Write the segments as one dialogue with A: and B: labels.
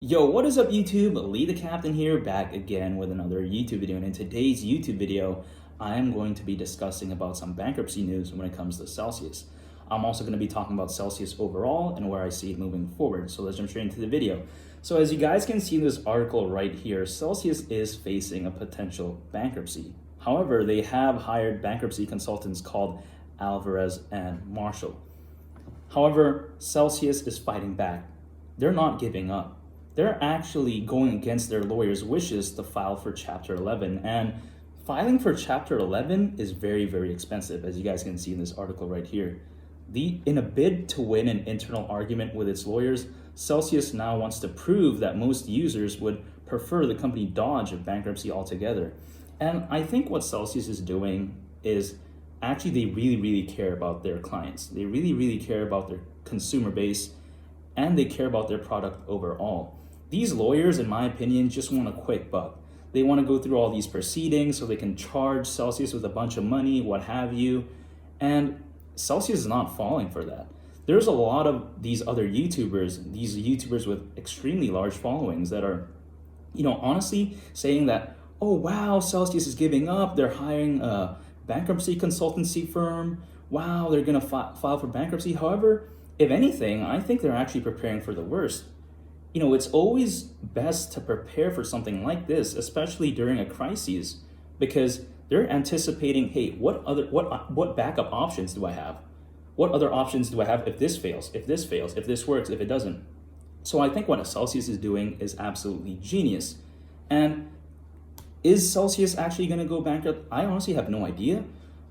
A: Yo, what is up YouTube? Lee the Captain here, back again with another YouTube video. And in today's YouTube video, I am going to be discussing about some bankruptcy news when it comes to Celsius. I'm also going to be talking about Celsius overall and where I see it moving forward. So let's jump straight into the video. So as you guys can see in this article right here, Celsius is facing a potential bankruptcy. However, they have hired bankruptcy consultants called Alvarez and Marshall. However, Celsius is fighting back. They're not giving up. They're actually going against their lawyers' wishes to file for Chapter 11. And filing for Chapter 11 is very, very expensive, as you guys can see in this article right here. In a bid to win an internal argument with its lawyers, Celsius now wants to prove that most users would prefer the company dodge of bankruptcy altogether. And I think what Celsius is doing is actually they really, really care about their clients. They really, really care about their consumer base, and they care about their product overall. These lawyers, in my opinion, just want a quick buck. They want to go through all these proceedings so they can charge Celsius with a bunch of money, what have you. And Celsius is not falling for that. There's a lot of these other YouTubers, these YouTubers with extremely large followings that are, honestly saying that, oh, wow, Celsius is giving up. They're hiring a bankruptcy consultancy firm. Wow, they're going to file for bankruptcy. However, if anything, I think they're actually preparing for the worst. It's always best to prepare for something like this, especially during a crisis, because they're anticipating, hey, what backup options do I have? What other options do I have if this fails, if this works, if it doesn't? So I think what Celsius is doing is absolutely genius. And is Celsius actually going to go bankrupt? I honestly have no idea.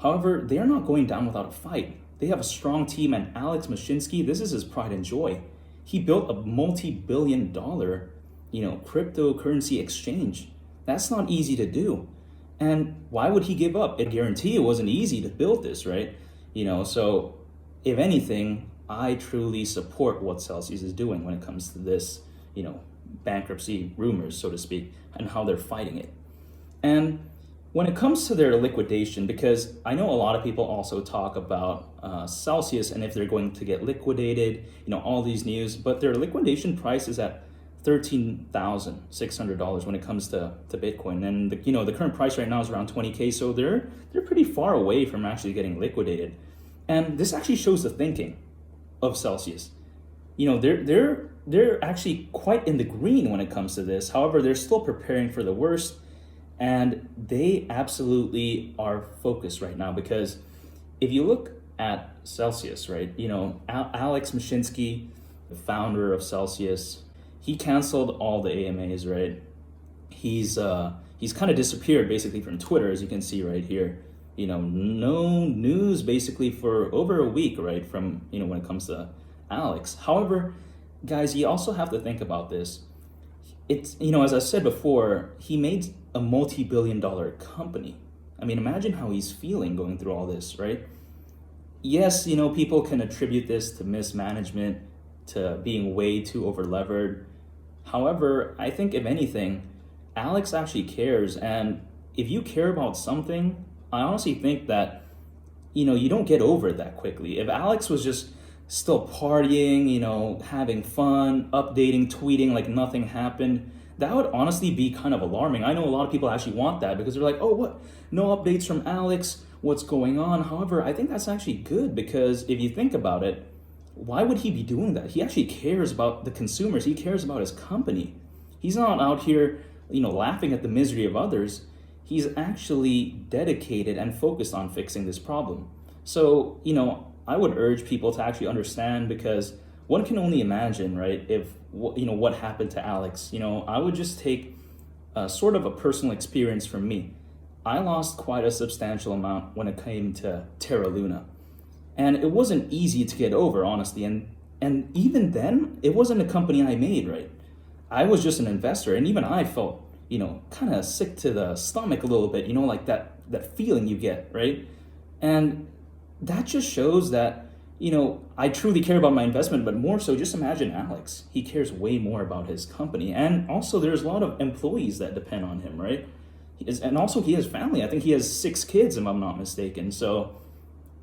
A: However, they're not going down without a fight. They have a strong team, and Alex Mashinsky, this is his pride and joy. He built a multi-billion-dollar, cryptocurrency exchange. That's not easy to do. And why would he give up? I guarantee it wasn't easy to build this, right? So if anything, I truly support what Celsius is doing when it comes to this, bankruptcy rumors, so to speak, and how they're fighting it. And when it comes to their liquidation, because I know a lot of people also talk about Celsius and if they're going to get liquidated, all these news, but their liquidation price is at $13,600 when it comes to Bitcoin. And the current price right now is around 20K, so they're pretty far away from actually getting liquidated. And this actually shows the thinking of Celsius. They're actually quite in the green when it comes to this. However, they're still preparing for the worst. And they absolutely are focused right now, because if you look at Celsius, right, Alex Mashinsky, the founder of Celsius, he canceled all the AMAs, right? He's kind of disappeared basically from Twitter, as you can see right here. No news basically for over a week, right, from, when it comes to Alex. However, guys, you also have to think about this. It's, as I said before, he made a multi-billion-dollar company. I mean, imagine how he's feeling going through all this, right? Yes, people can attribute this to mismanagement, to being way too over-levered. However, I think if anything, Alex actually cares. And if you care about something, I honestly think that, you don't get over it that quickly. If Alex was just still partying, having fun, updating, tweeting like nothing happened, that would honestly be kind of alarming. I know a lot of people actually want that because they're like, oh, what? No updates from Alex, what's going on? However, I think that's actually good, because if you think about it, why would he be doing that? He actually cares about the consumers. He cares about his company. He's not out here, laughing at the misery of others. He's actually dedicated and focused on fixing this problem. So, I would urge people to actually understand, because one can only imagine, right, if, what happened to Alex. I would just take sort of a personal experience from me. I lost quite a substantial amount when it came to Terra Luna. And it wasn't easy to get over, honestly. And even then, it wasn't a company I made, right? I was just an investor, and even I felt, kind of sick to the stomach a little bit, like that feeling you get, right? And that just shows that, I truly care about my investment, but more so, just imagine Alex. He cares way more about his company. And also, there's a lot of employees that depend on him, right? And also, he has family. I think he has 6 kids, if I'm not mistaken. So,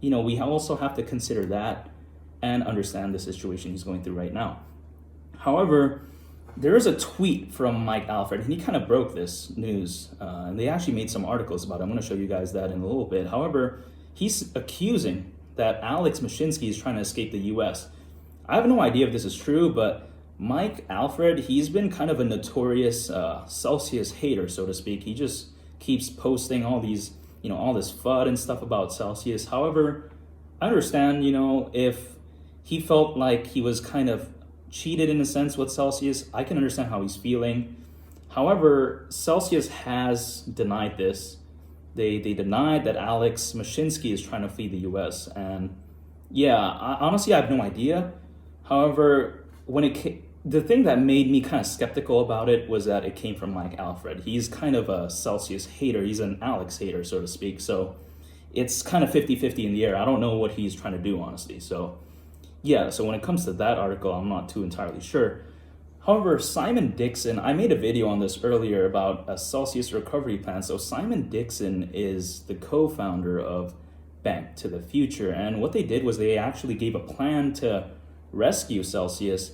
A: we also have to consider that and understand the situation he's going through right now. However, there is a tweet from Mike Alfred, and he kind of broke this news. And they actually made some articles about it. I'm going to show you guys that in a little bit. However, he's accusing that Alex Mashinsky is trying to escape the U.S. I have no idea if this is true, but Mike Alfred, he's been kind of a notorious Celsius hater, so to speak. He just keeps posting all these, all this FUD and stuff about Celsius. However, I understand, if he felt like he was kind of cheated in a sense with Celsius, I can understand how he's feeling. However, Celsius has denied this. They denied that Alex Mashinsky is trying to flee the U.S. And yeah, honestly, I have no idea. However, the thing that made me kind of skeptical about it was that it came from Mike Alfred. He's kind of a Celsius hater. He's an Alex hater, so to speak. So it's kind of 50-50 in the air. I don't know what he's trying to do, honestly. So yeah, so when it comes to that article, I'm not too entirely sure. However, Simon Dixon, I made a video on this earlier about a Celsius recovery plan. So Simon Dixon is the co-founder of Bank to the Future. And what they did was they actually gave a plan to rescue Celsius,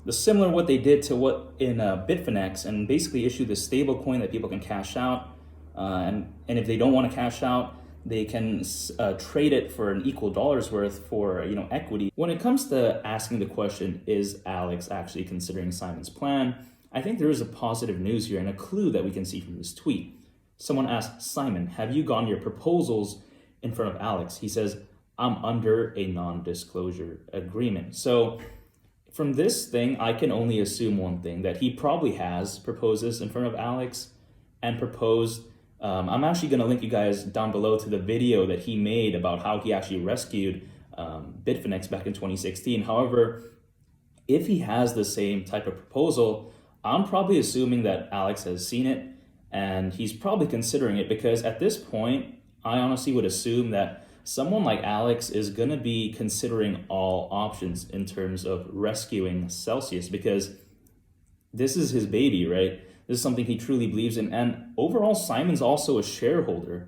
A: similar what they did to what in Bitfinex, and basically issue this stable coin that people can cash out. And if they don't want to cash out, they can trade it for an equal dollar's worth for equity. When it comes to asking the question, is Alex actually considering Simon's plan? I think there is a positive news here and a clue that we can see from this tweet. Someone asked Simon, have you gotten your proposals in front of Alex? He says, I'm under a non-disclosure agreement. So from this thing, I can only assume one thing, that he probably has proposed this in front of Alex and proposed. I'm actually going to link you guys down below to the video that he made about how he actually rescued Bitfinex back in 2016. However, if he has the same type of proposal, I'm probably assuming that Alex has seen it and he's probably considering it, because at this point, I honestly would assume that someone like Alex is going to be considering all options in terms of rescuing Celsius, because this is his baby, right? This is something he truly believes in. And overall, Simon's also a shareholder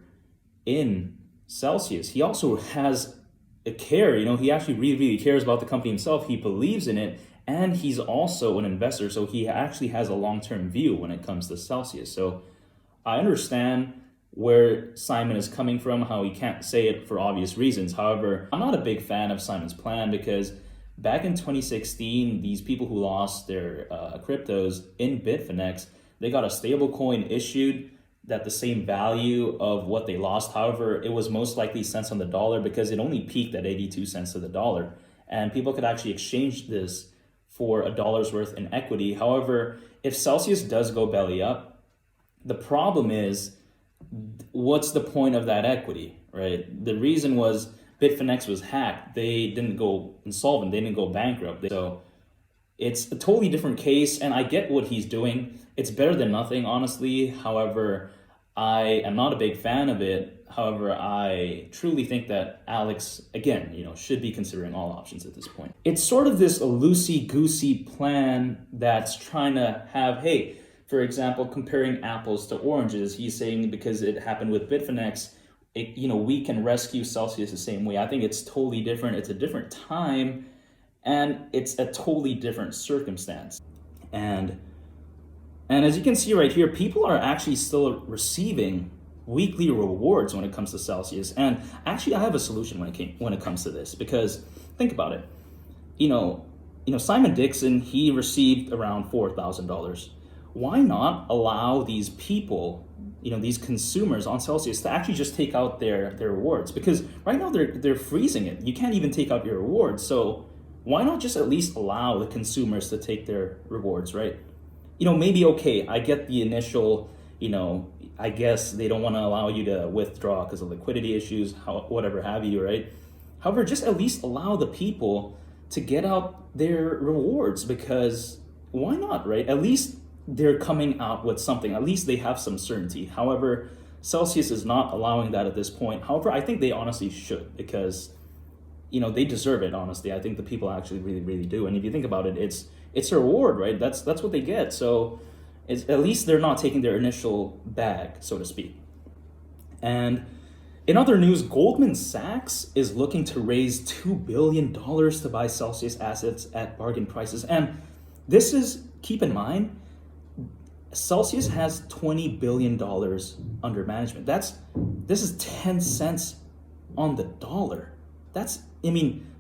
A: in Celsius. He also has a care, he actually really, really cares about the company himself. He believes in it, and he's also an investor. So he actually has a long-term view when it comes to Celsius. So I understand where Simon is coming from, how he can't say it for obvious reasons. However, I'm not a big fan of Simon's plan, because back in 2016, these people who lost their cryptos in Bitfinex, they got a stable coin issued that the same value of what they lost. However, it was most likely cents on the dollar, because it only peaked at 82 cents to the dollar. And people could actually exchange this for a dollar's worth in equity. However, if Celsius does go belly up, the problem is, what's the point of that equity, right? The reason was Bitfinex was hacked. They didn't go insolvent. They didn't go bankrupt. So it's a totally different case, and I get what he's doing. It's better than nothing, honestly. However, I am not a big fan of it. However, I truly think that Alex, again, should be considering all options at this point. It's sort of this loosey-goosey plan that's trying to have, hey, for example, comparing apples to oranges. He's saying because it happened with Bitfinex, we can rescue Celsius the same way. I think it's totally different. It's a different time, and it's a totally different circumstance. And as you can see right here, people are actually still receiving weekly rewards when it comes to Celsius. And actually, I have a solution when it comes to this, because think about it. Simon Dixon, he received around $4,000. Why not allow these people, these consumers on Celsius, to actually just take out their rewards? Because right now they're freezing it. You can't even take out your rewards. So why not just at least allow the consumers to take their rewards, right? Maybe, okay, I get the initial, I guess they don't want to allow you to withdraw because of liquidity issues, whatever have you, right? However, just at least allow the people to get out their rewards, because why not, right? At least they're coming out with something. At least they have some certainty. However, Celsius is not allowing that at this point. However, I think they honestly should, because they deserve it, honestly. I think the people actually really, really do. And if you think about it, it's a reward, right? That's what they get. So at least they're not taking their initial bag, so to speak. And in other news, Goldman Sachs is looking to raise $2 billion to buy Celsius assets at bargain prices. And this is keep in mind, Celsius has $20 billion under management. This is 10 cents on the dollar.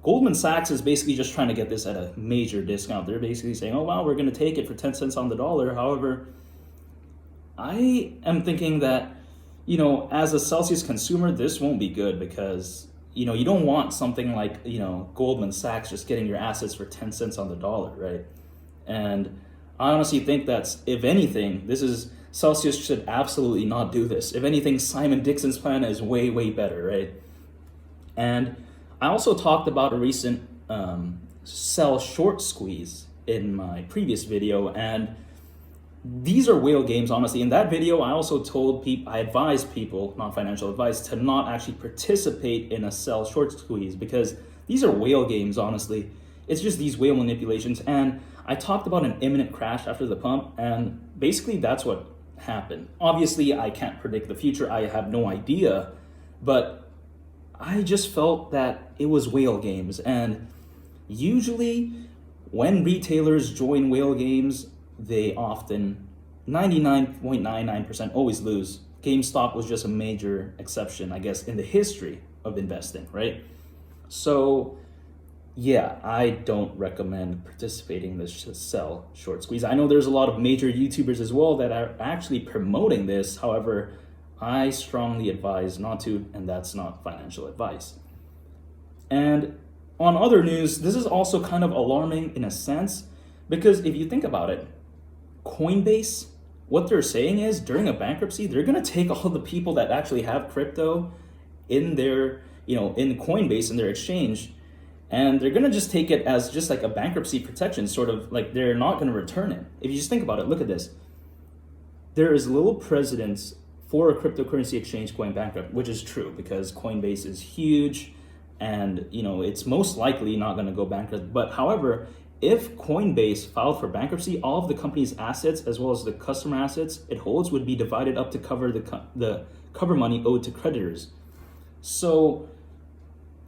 A: Goldman Sachs is basically just trying to get this at a major discount. They're basically saying, oh, wow, we're going to take it for 10 cents on the dollar. However, I am thinking that, as a Celsius consumer, this won't be good because, you don't want something like, Goldman Sachs just getting your assets for 10 cents on the dollar, right? And I honestly think that's, if anything, Celsius should absolutely not do this. If anything, Simon Dixon's plan is way, way better, right? And I also talked about a recent sell short squeeze in my previous video, and these are whale games, honestly. In that video, I also told people, I advised people, not financial advice, to not actually participate in a sell short squeeze because these are whale games, honestly. It's just these whale manipulations. And I talked about an imminent crash after the pump, and basically that's what happened. Obviously, I can't predict the future. I have no idea, but I just felt that it was whale games. And usually when retailers join whale games, they often 99.99% always lose. GameStop was just a major exception, I guess, in the history of investing, right? So yeah, I don't recommend participating in this sell short squeeze. I know there's a lot of major YouTubers as well that are actually promoting this. However, I strongly advise not to, and that's not financial advice. And on other news, this is also kind of alarming in a sense, because if you think about it, Coinbase, what they're saying is during a bankruptcy, they're going to take all the people that actually have crypto in their, in Coinbase, in their exchange, and they're going to just take it as just like a bankruptcy protection, sort of like they're not going to return it. If you just think about it, look at this. There is little precedence for a cryptocurrency exchange going bankrupt, which is true because Coinbase is huge and, it's most likely not going to go bankrupt. But however, if Coinbase filed for bankruptcy, all of the company's assets as well as the customer assets it holds would be divided up to cover the cover money owed to creditors. So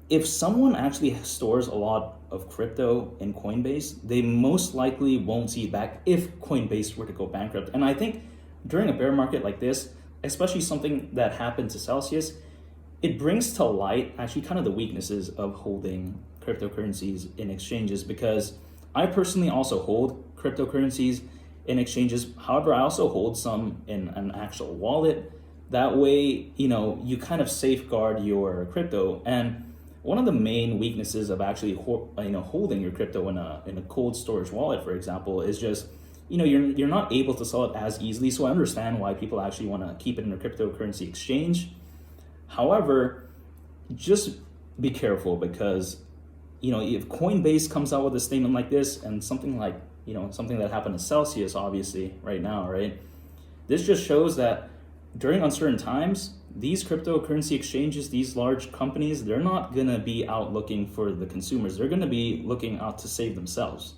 A: if someone actually stores a lot of crypto in Coinbase, they most likely won't see it back if Coinbase were to go bankrupt. And I think during a bear market like this, especially something that happened to Celsius, it brings to light actually kind of the weaknesses of holding cryptocurrencies in exchanges, because I personally also hold cryptocurrencies in exchanges. However, I also hold some in an actual wallet. That way, you kind of safeguard your crypto. And one of the main weaknesses of actually holding your crypto in a cold storage wallet, for example, is just you're not able to sell it as easily. So I understand why people actually want to keep it in a cryptocurrency exchange. However, just be careful because if Coinbase comes out with a statement like this and something like something that happened to Celsius obviously right now, right? This just shows that during uncertain times, these cryptocurrency exchanges, these large companies, they're not going to be out looking for the consumers. They're going to be looking out to save themselves,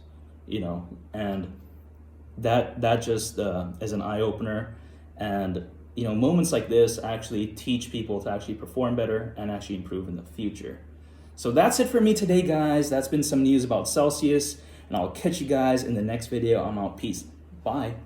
A: and that just is an eye-opener. And moments like this actually teach people to actually perform better and actually improve in the future. So that's it for me today, guys. That's been some news about Celsius, and I'll catch you guys in the next video. I'm out. Peace. Bye.